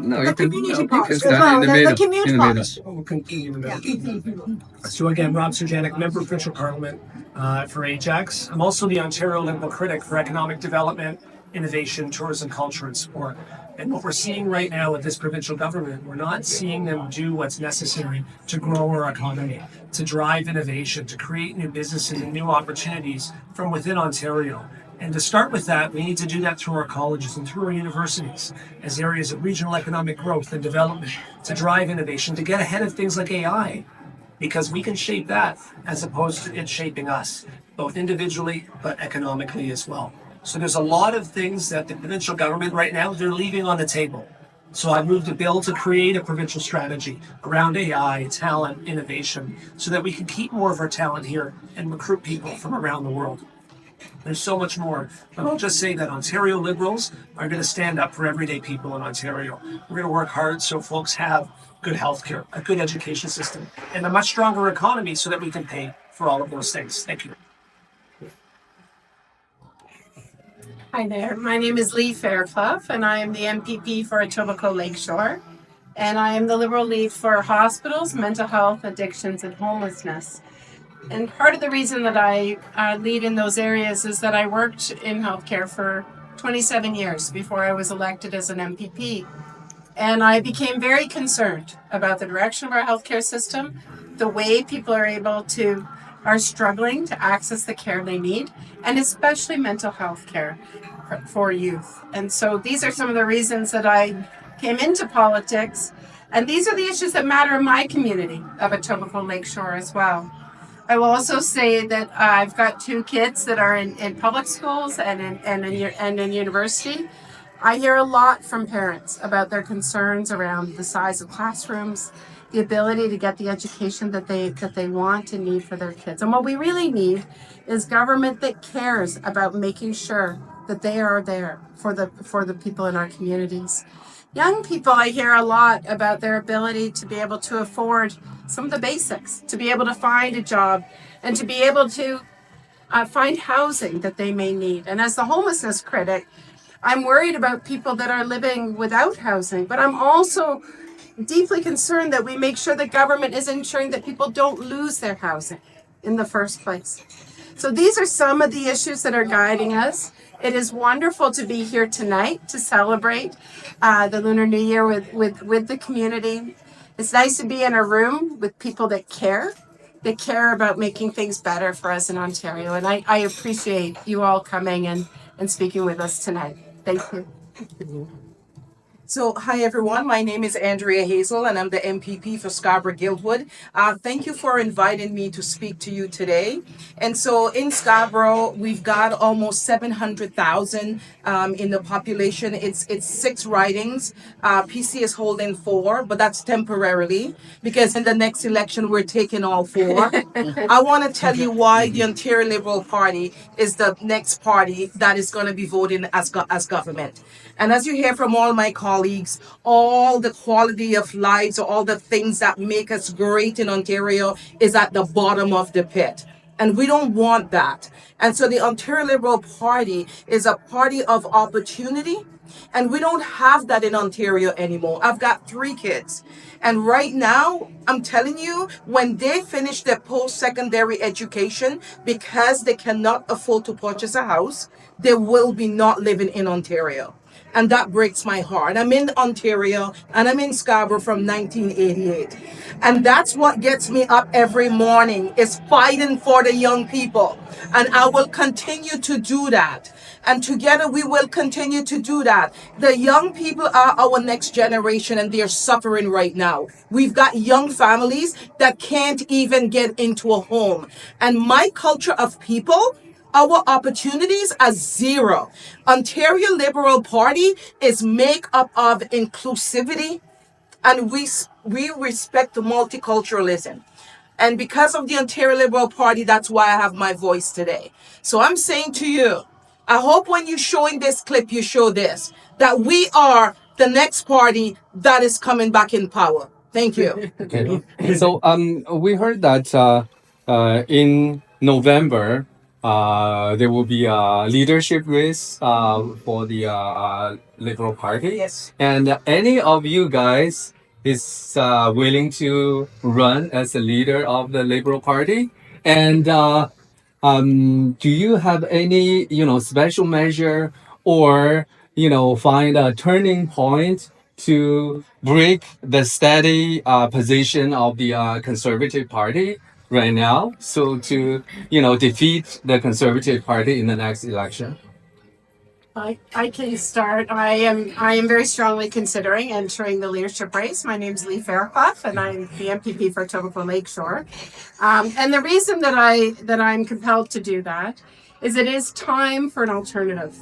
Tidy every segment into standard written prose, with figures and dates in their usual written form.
No, The you can, community no, you box. can stand Well, in the the middle. community In the middle. box. We'll continue in the Yeah. middle. So again, Rob Serjanik, member of provincial parliament for Ajax. I'm also the Ontario Liberal critic for economic development, innovation, tourism, culture, and sport. And what we're seeing right now with this provincial government, we're not seeing them do what's necessary to grow our economy, to drive innovation, to create new businesses and new opportunities from within Ontario. And to start with that, we need to do that through our colleges and through our universities as areas of regional economic growth and development to drive innovation, to get ahead of things like AI, because we can shape that as opposed to it shaping us, both individually but economically as well. So there's a lot of things that the provincial government right now, they're leaving on the table. So I moved a bill to create a provincial strategy around AI, talent, innovation, so that we can keep more of our talent here and recruit people from around the world. There's so much more. But I'll just say that Ontario Liberals are going to stand up for everyday people in Ontario. We're going to work hard so folks have good healthcare, a good education system, and a much stronger economy so that we can pay for all of those things. Thank you. Hi there. My name is Lee Fairclough, and I am the MPP for Etobicoke Lakeshore. And I am the Liberal lead for hospitals, mental health, addictions, and homelessness. And part of the reason that I lead in those areas is that I worked in healthcare for 27 years before I was elected as an MPP. And I became very concerned about the direction of our healthcare system, the way people are struggling to access the care they need, and especially mental health care for youth. And so these are some of the reasons that I came into politics. And these are the issues that matter in my community of Etobicoke Lakeshore as well. I will also say that I've got two kids that are in public schools and in university. I hear a lot from parents about their concerns around the size of classrooms, the ability to get the education that they want and need for their kids. And what we really need is government that cares about making sure that they are there for the people in our communities. Young people, I hear a lot about their ability to be able to afford some of the basics, to be able to find a job, and to be able to find housing that they may need. And as the homelessness critic, I'm worried about people that are living without housing, but I'm also deeply concerned that we make sure the government is ensuring that people don't lose their housing in the first place. So these are some of the issues that are guiding us. It is wonderful to be here tonight to celebrate the Lunar New Year with the community. It's nice to be in a room with people that care about making things better for us in Ontario. And I appreciate you all coming and speaking with us tonight. Thank you. So, hi everyone. My name is Andrea Hazel, and I'm the MPP for Scarborough Guildwood. Thank you for inviting me to speak to you today. And so, in Scarborough, we've got almost 700,000 in the population. It's 6 ridings. PC is holding 4, but that's temporarily because in the next election we're taking all 4. I want to tell you why the Ontario Liberal Party is the next party that is going to be voting as government. And as you hear from all my colleagues, all the quality of lives, all the things that make us great in Ontario is at the bottom of the pit. And we don't want that. And so the Ontario Liberal Party is a party of opportunity. And we don't have that in Ontario anymore. I've got 3 kids. And right now, I'm telling you, when they finish their post-secondary education, because they cannot afford to purchase a house, they will be not living in Ontario. And that breaks my heart. I'm in Ontario and I'm in Scarborough from 1988. And that's what gets me up every morning is fighting for the young people. And I will continue to do that. And together we will continue to do that. The young people are our next generation and they're suffering right now. We've got young families that can't even get into a home. And my culture of people, our opportunities are 0. Ontario Liberal Party is made up of inclusivity, and we respect multiculturalism. And because of the Ontario Liberal Party, that's why I have my voice today. So I'm saying to you, I hope when you're showing this clip, you show this, that we are the next party that is coming back in power. Thank you. Okay. So we heard that in November, there will be a leadership race for the Liberal Party. Yes. And any of you guys is willing to run as a leader of the Liberal Party? And do you have any, special measure or, find a turning point to break the steady position of the Conservative Party right now? So to, defeat the Conservative Party in the next election? I can start. I am very strongly considering entering the leadership race. My name is Lee Fairclough, and I'm the MPP for Etobicoke Lakeshore. And the reason that I'm compelled to do that is it is time for an alternative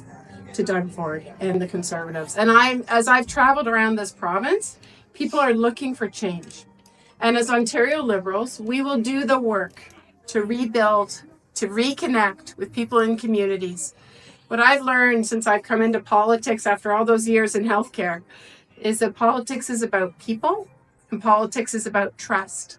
to Doug Ford and the Conservatives. And as I've traveled around this province, people are looking for change. And as Ontario Liberals, we will do the work to rebuild, to reconnect with people in communities. What I've learned since I've come into politics after all those years in healthcare is that politics is about people and politics is about trust.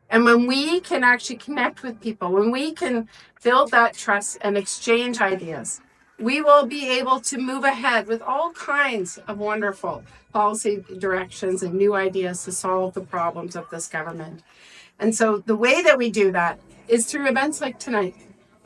And when we can actually connect with people, when we can build that trust and exchange ideas, we will be able to move ahead with all kinds of wonderful policy directions and new ideas to solve the problems of this government. And so the way that we do that is through events like tonight.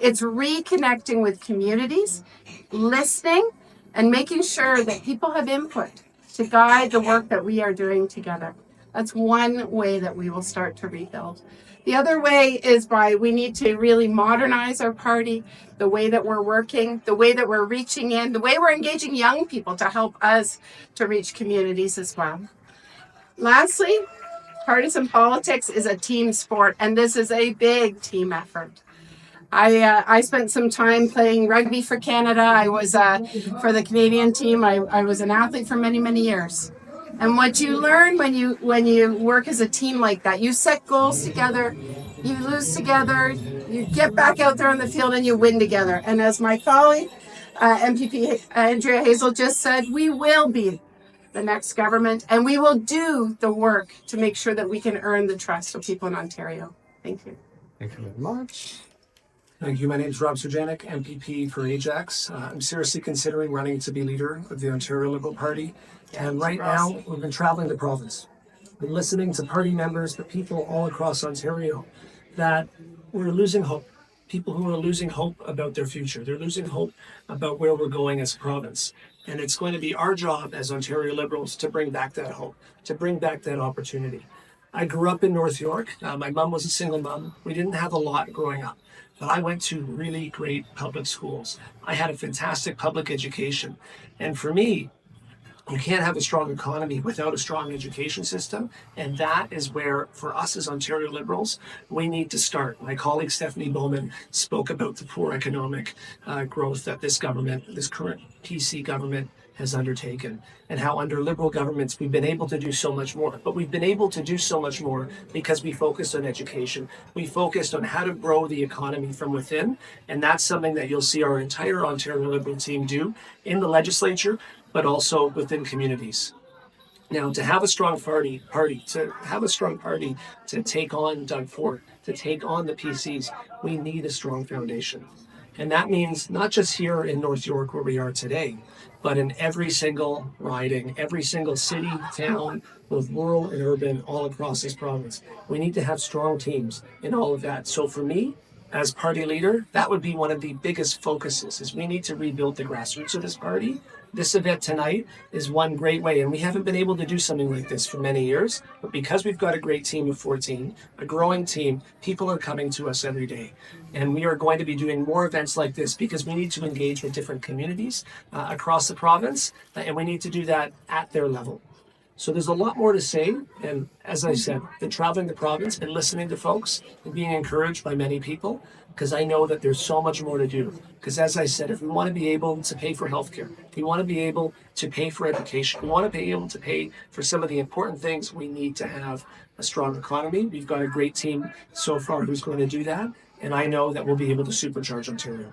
It's reconnecting with communities, listening, and making sure that people have input to guide the work that we are doing together. That's one way that we will start to rebuild. The other way is we need to really modernize our party, the way that we're working, the way that we're reaching in, the way we're engaging young people to help us to reach communities as well. Lastly, partisan politics is a team sport, and this is a big team effort. I spent some time playing rugby for Canada. I was for the Canadian team. I was an athlete for many, many years. And what you learn when you work as a team like that, you set goals together, you lose together, you get back out there on the field and you win together. And as my colleague, MPP Andrea Hazel just said, we will be the next government and we will do the work to make sure that we can earn the trust of people in Ontario. Thank you. Thank you very much. Thank you. My name is Rob Surjanek, MPP for Ajax. I'm seriously considering running to be leader of the Ontario Liberal Party. And right now, we've been traveling the province. Been listening to party members, but people all across Ontario, that we're losing hope. People who are losing hope about their future. They're losing hope about where we're going as a province. And it's going to be our job as Ontario Liberals to bring back that hope, to bring back that opportunity. I grew up in North York. My mom was a single mom. We didn't have a lot growing up. But I went to really great public schools. I had a fantastic public education. And for me, you can't have a strong economy without a strong education system. And that is where, for us as Ontario Liberals, we need to start. My colleague Stephanie Bowman spoke about the poor economic growth that this government, this current PC government, has undertaken, and how under Liberal governments we've been able to do so much more. But we've been able to do so much more because we focused on education. We focused on how to grow the economy from within, and that's something that you'll see our entire Ontario Liberal team do in the legislature, but also within communities. Now, to have a strong party to take on Doug Ford, to take on the PCs, we need a strong foundation. And that means not just here in North York where we are today, but in every single riding, every single city, town, both rural and urban, all across this province. We need to have strong teams in all of that. So for me, as party leader, that would be one of the biggest focuses, is we need to rebuild the grassroots of this party. This event tonight is one great way, and we haven't been able to do something like this for many years, but because we've got a great team of 14, a growing team, people are coming to us every day. And we are going to be doing more events like this because we need to engage with different communities across the province, and we need to do that at their level. So there's a lot more to say, and as I said, been traveling the province and listening to folks and being encouraged by many people, because I know that there's so much more to do. Because as I said, if we want to be able to pay for healthcare, if we want to be able to pay for education, we want to be able to pay for some of the important things, we need to have a strong economy. We've got a great team so far who's going to do that, and I know that we'll be able to supercharge Ontario.